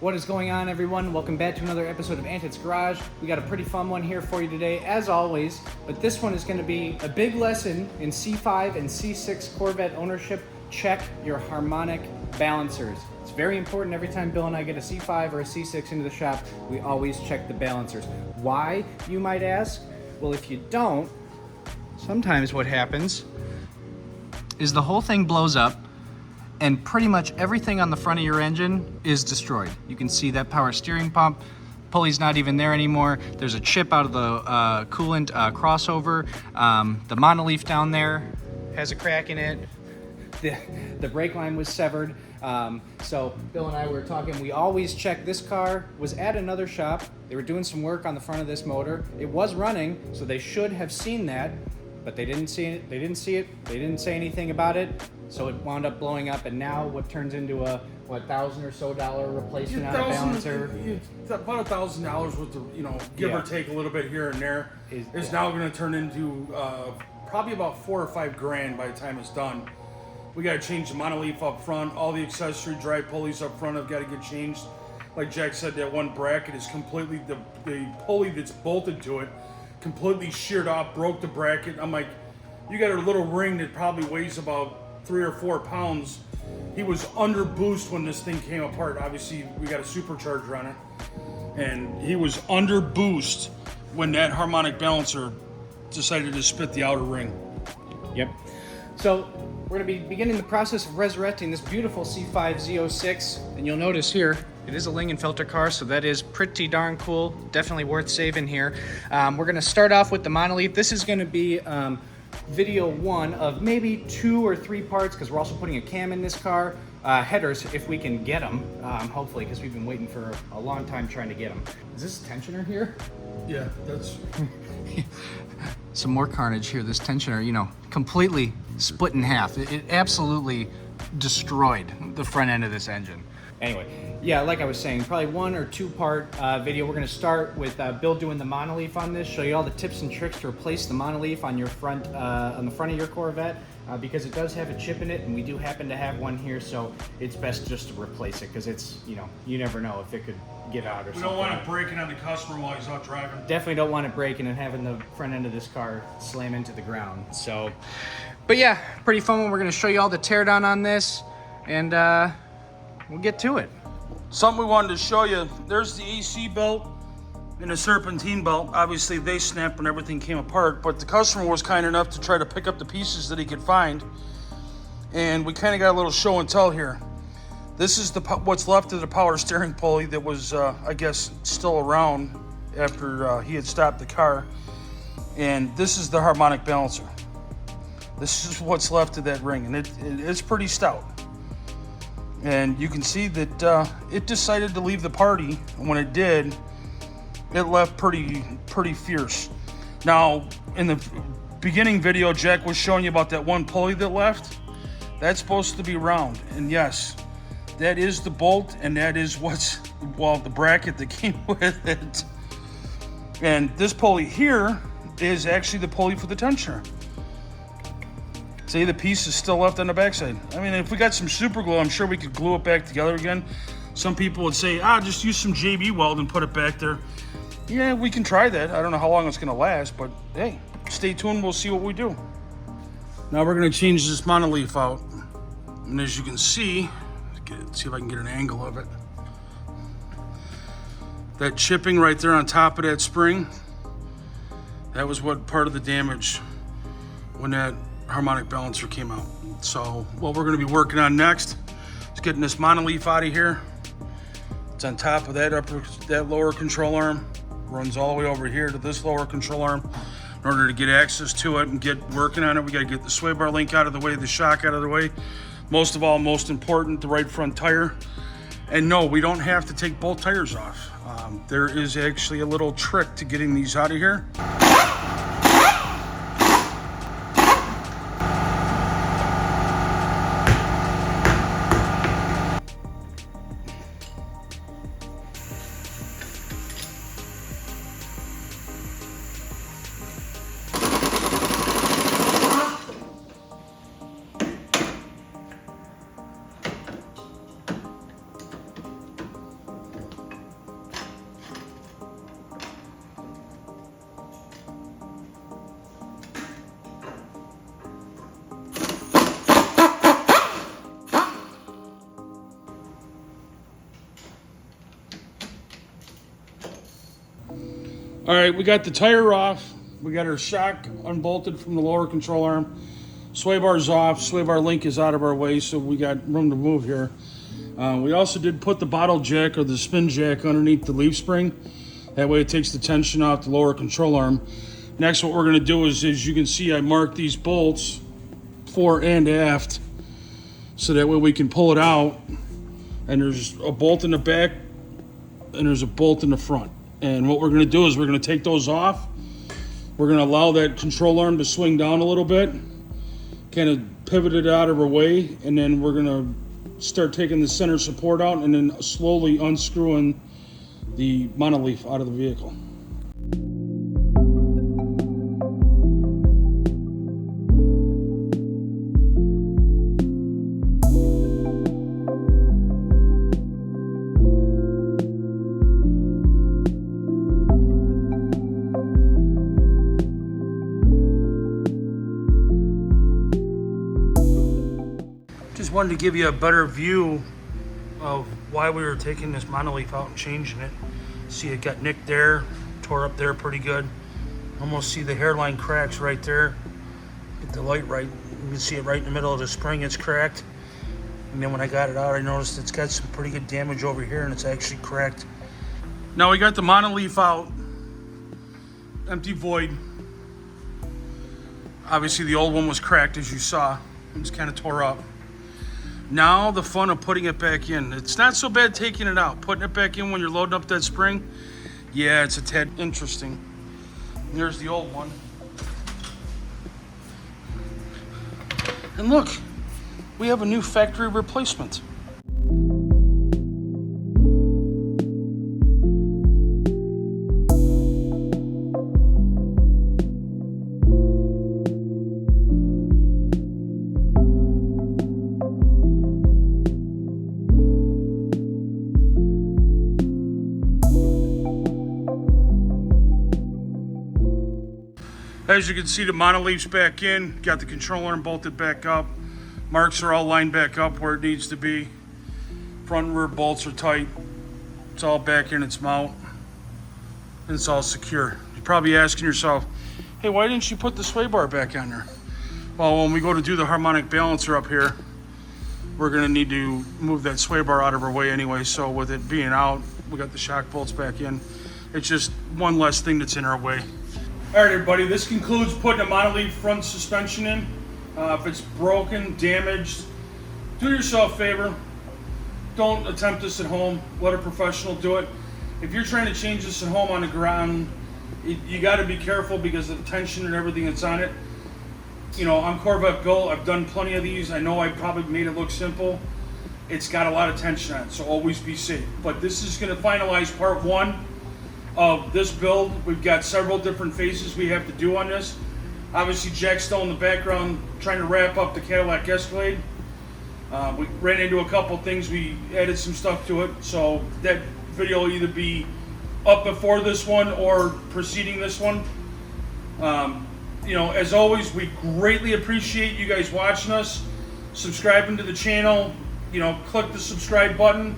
What is going on, everyone? Welcome back to another episode of Antit's Garage. We got a pretty fun one here for you today, as always, but this one is going to be a big lesson in C5 and C6 Corvette ownership. Check your harmonic balancers. It's very important. Every time Bill and I get a C5 or a C6 into the shop, we always check the balancers. Why, you might ask? Well, if you don't, sometimes what happens is the whole thing blows up and pretty much everything on the front of your engine is destroyed. You can see that power steering pump, pulley's not even there anymore. There's a chip out of the coolant crossover. The Monoleaf down there has a crack in it. The brake line was severed. So Bill and I were talking, we always check. This car was at another shop. They were doing some work on the front of this motor. It was running, so they should have seen that, but they didn't see it. They didn't see it. They didn't say anything about it. So it wound up blowing up, and now what turns into a $1,000 or so replacement on a balancer? It's about $1,000 with the give or take a little bit here and there. Is now going to turn into probably about $4 or $5 grand by the time it's done. We got to change the Monoleaf up front. All the accessory drive pulleys up front have got to get changed. Like Jack said, that one bracket is completely the pulley that's bolted to it completely sheared off, broke the bracket. I'm like, you got a little ring that probably weighs about 3 or 4 pounds. He was under boost when this thing came apart. Obviously, we got a supercharger on it, and he was under boost when that harmonic balancer decided to spit the outer ring. Yep. So we're going to be beginning the process of resurrecting this beautiful C5 Z06, and you'll notice here it is a Lingenfelter car, so that is pretty darn cool. Definitely worth saving here. We're going to start off with the Monoleaf. This is going to be video 1 of maybe 2 or 3 parts, because we're also putting a cam in this car. Headers, if we can get them, hopefully, because we've been waiting for a long time trying to get them. Is this tensioner here? Yeah, that's... Some more carnage here. This tensioner, completely split in half. It absolutely destroyed the front end of this engine. Anyway, yeah, like I was saying, probably 1 or 2 part video. We're going to start with Bill doing the Monoleaf on this, show you all the tips and tricks to replace the Monoleaf on your front, on the front of your Corvette, because it does have a chip in it, and we do happen to have one here, so it's best just to replace it, because it's, you never know if it could give out or something. We don't want it breaking on the customer while he's out driving. Definitely don't want it breaking and having the front end of this car slam into the ground. So, but yeah, pretty fun one. We're going to show you all the teardown on this, and we'll get to it. Something we wanted to show you, there's the AC belt and the serpentine belt. Obviously they snapped when everything came apart, but the customer was kind enough to try to pick up the pieces that he could find, and we kind of got a little show and tell here. This is what's left of the power steering pulley that was, I guess, still around after he had stopped the car, and this is the harmonic balancer. This is what's left of that ring, and it's pretty stout. And you can see that it decided to leave the party, and when it did, it left pretty fierce. Now, in the beginning video, Jack was showing you about that one pulley that left. That's supposed to be round, and yes, that is the bolt, and that is the bracket that came with it. And this pulley here is actually the pulley for the tensioner. See, the piece is still left on the backside. I mean, if we got some super glue, I'm sure we could glue it back together again. Some people would say, just use some JB weld and put it back there. Yeah, we can try that. I don't know how long it's gonna last, but hey, stay tuned, we'll see what we do. Now we're gonna change this Monoleaf out. And as you can see, let's see if I can get an angle of it. That chipping right there on top of that spring, that was what part of the damage when that harmonic balancer came out. So what we're going to be working on next is getting this Monoleaf out of here. It's on top of that lower control arm, runs all the way over here to this lower control arm. In order to get access to it and get working on it, we got to get the sway bar link out of the way, the shock out of the way. Most of all, most important, the right front tire. And no, we don't have to take both tires off. There is actually a little trick to getting these out of here. All right, we got the tire off. We got our shock unbolted from the lower control arm. Sway bar's off. Sway bar link is out of our way, so we got room to move here. We also did put the bottle jack or the spin jack underneath the leaf spring. That way it takes the tension off the lower control arm. Next, what we're gonna do is, as you can see, I marked these bolts fore and aft, so that way we can pull it out. And there's a bolt in the back, and there's a bolt in the front. And what we're gonna do is we're gonna take those off. We're gonna allow that control arm to swing down a little bit, kind of pivot it out of our way, and then we're gonna start taking the center support out and then slowly unscrewing the Monoleaf out of the vehicle. Just wanted to give you a better view of why we were taking this Monoleaf out and changing it. See, it got nicked there, tore up there pretty good. Almost see the hairline cracks right there. Get the light right. You can see it right in the middle of the spring, it's cracked. And then when I got it out, I noticed it's got some pretty good damage over here and it's actually cracked. Now we got the Monoleaf out. Empty void. Obviously the old one was cracked, as you saw. It was kind of tore up. Now the fun of putting it back in. It's not so bad taking it out. Putting it back in when you're loading up that spring, yeah, it's a tad interesting. There's the old one. And look, we have a new factory replacement. As you can see, the Monoleaf's back in. Got the control arm bolted back up. Marks are all lined back up where it needs to be. Front and rear bolts are tight. It's all back in its mount. And it's all secure. You're probably asking yourself, hey, why didn't you put the sway bar back on there? Well, when we go to do the harmonic balancer up here, we're gonna need to move that sway bar out of our way anyway. So with it being out, we got the shock bolts back in. It's just one less thing that's in our way. All right, everybody, this concludes putting a Monoleaf front suspension in. If it's broken, damaged, do yourself a favor. Don't attempt this at home. Let a professional do it. If you're trying to change this at home on the ground, you got to be careful because of the tension and everything that's on it. You know, I'm Corvette built. I've done plenty of these. I know I probably made it look simple. It's got a lot of tension on it, so always be safe. But this is going to finalize part one of this build. We've got several different phases we have to do on this. Obviously, Jack's still in the background trying to wrap up the Cadillac Escalade. We ran into a couple things. We added some stuff to it, so that video will either be up before this one or preceding this one. You know, as always, we greatly appreciate you guys watching us, subscribing to the channel. You know, click the subscribe button.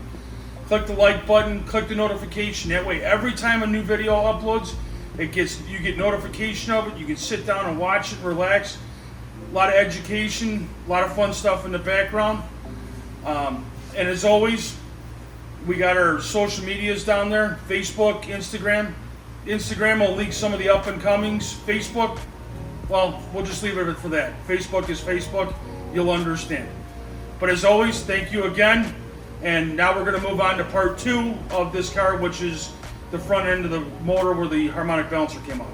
Click the like button, click the notification. That way, every time a new video uploads, you get notification of it. You can sit down and watch it, relax. A lot of education, a lot of fun stuff in the background. And as always, we got our social medias down there: Facebook, Instagram. Instagram will leak some of the up and comings. Facebook, well, we'll just leave it for that. Facebook is Facebook. You'll understand. But as always, thank you again. And now we're going to move on to part two of this car, which is the front end of the motor where the harmonic balancer came off.